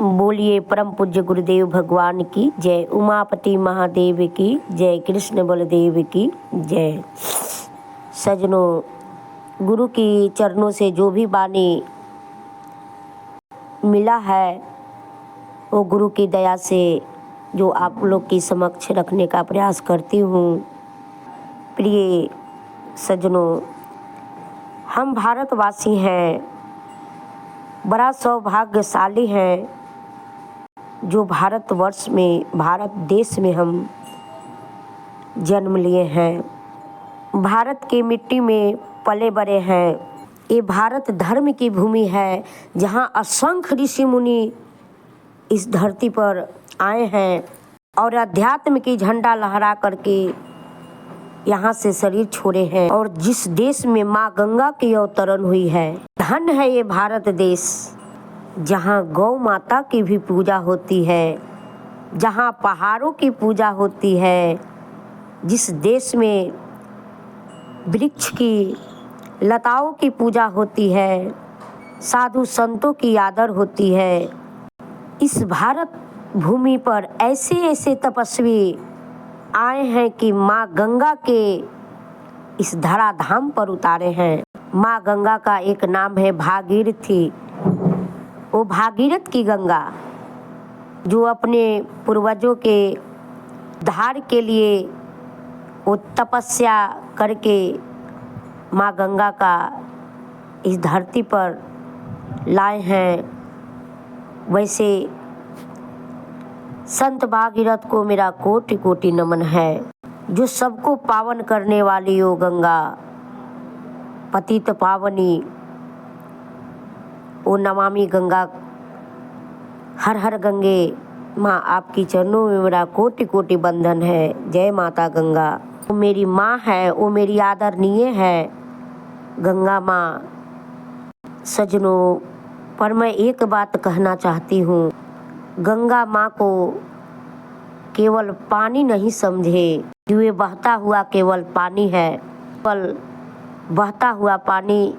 बोलिए परम पूज्य गुरुदेव भगवान की जय, उमापति महादेव की जय, कृष्ण बलदेव की जय। सजनों, गुरु की चरणों से जो भी वाणी मिला है वो गुरु की दया से जो आप लोग की समक्ष रखने का प्रयास करती हूँ। प्रिय सजनों, हम भारतवासी हैं, बड़ा सौभाग्यशाली हैं जो भारतवर्ष में, भारत देश में हम जन्म लिए हैं, भारत की मिट्टी में पले बड़े हैं। ये भारत धर्म की भूमि है जहाँ असंख्य ऋषि मुनि इस धरती पर आए हैं और अध्यात्म की झंडा लहरा करके यहाँ से शरीर छोड़े हैं। और जिस देश में माँ गंगा की अवतरण हुई है, धन है ये भारत देश, जहाँ गौ माता की भी पूजा होती है, जहाँ पहाड़ों की पूजा होती है, जिस देश में वृक्ष की, लताओं की पूजा होती है, साधु संतों की आदर होती है। इस भारत भूमि पर ऐसे ऐसे तपस्वी आए हैं कि माँ गंगा के इस धराधाम पर उतारे हैं। माँ गंगा का एक नाम है भागीरथी। वो भागीरथ की गंगा जो अपने पूर्वजों के उद्धार के लिए वो तपस्या करके माँ गंगा का इस धरती पर लाए हैं। वैसे संत भागीरथ को मेरा कोटि कोटि नमन है। जो सबको पावन करने वाली वो गंगा, पतित पावनी, ओ नमामि गंगा, हर हर गंगे माँ, आपकी चरणों में मेरा कोटि कोटि बंधन है। जय माता गंगा। वो मेरी माँ है, वो मेरी आदरणीय है गंगा माँ। सजनों, पर मैं एक बात कहना चाहती हूँ, गंगा माँ को केवल पानी नहीं समझे कि वे बहता हुआ केवल पानी है। केवल बहता हुआ पानी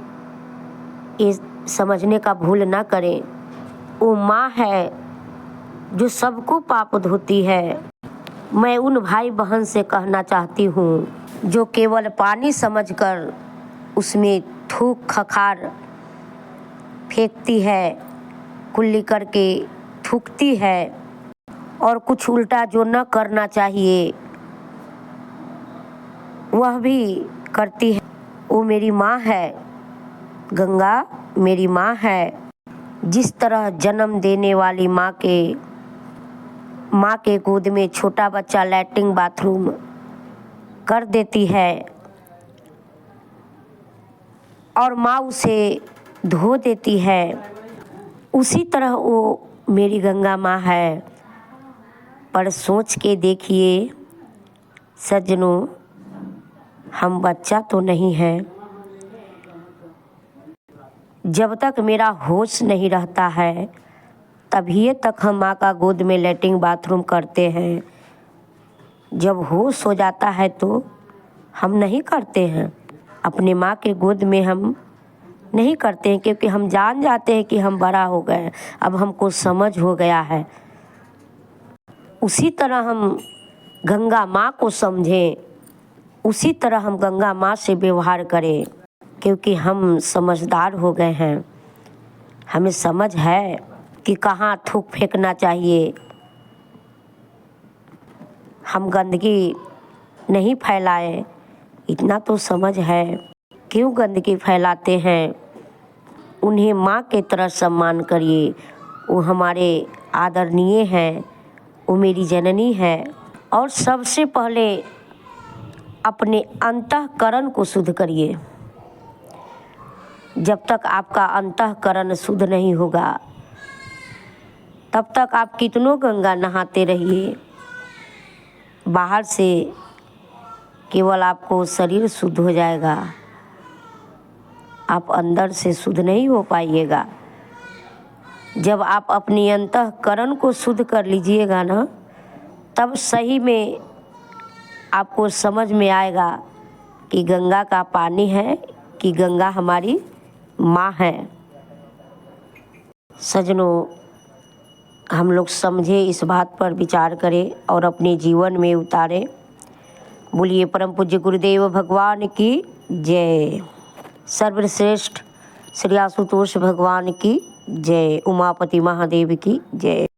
ये समझने का भूल ना करें। वो माँ है जो सबको पाप धोती है। मैं उन भाई बहन से कहना चाहती हूँ जो केवल पानी समझकर उसमें थूक खखार फेंकती है, कुल्ली करके थूकती है और कुछ उल्टा जो न करना चाहिए वह भी करती है। वो मेरी माँ है, गंगा मेरी माँ है। जिस तरह जन्म देने वाली माँ के गोद में छोटा बच्चा लैट्रिन बाथरूम कर देती है और माँ उसे धो देती है, उसी तरह वो मेरी गंगा माँ है। पर सोच के देखिए सज्जनों, हम बच्चा तो नहीं है। जब तक मेरा होश नहीं रहता है तभी तक हम माँ का गोद में लैट्रिन बाथरूम करते हैं। जब होश हो जाता है तो हम नहीं करते हैं। अपने माँ के गोद में हम नहीं करते हैं क्योंकि हम जान जाते हैं कि हम बड़ा हो गए, अब हमको समझ हो गया है। उसी तरह हम गंगा माँ को समझें, उसी तरह हम गंगा माँ से व्यवहार करें क्योंकि हम समझदार हो गए हैं। हमें समझ है कि कहाँ थूक फेंकना चाहिए। हम गंदगी नहीं फैलाएं, इतना तो समझ है। क्यों गंदगी फैलाते हैं? उन्हें माँ के तरह सम्मान करिए। वो हमारे आदरणीय हैं, वो मेरी जननी है। और सबसे पहले अपने अंतःकरण को शुद्ध करिए। जब तक आपका अंतःकरण शुद्ध नहीं होगा तब तक आप कितनों गंगा नहाते रहिए। बाहर से केवल आपको शरीर शुद्ध हो जाएगा, आप अंदर से शुद्ध नहीं हो पाइएगा। जब आप अपनी अंतःकरण को शुद्ध कर लीजिएगा ना, तब सही में आपको समझ में आएगा कि गंगा का पानी है कि गंगा हमारी माँ है। सजनों, हम लोग समझे, इस बात पर विचार करें और अपने जीवन में उतारें। बोलिए परम पूज्य गुरुदेव भगवान की जय। सर्वश्रेष्ठ श्री आशुतोष भगवान की जय। उमापति महादेव की जय।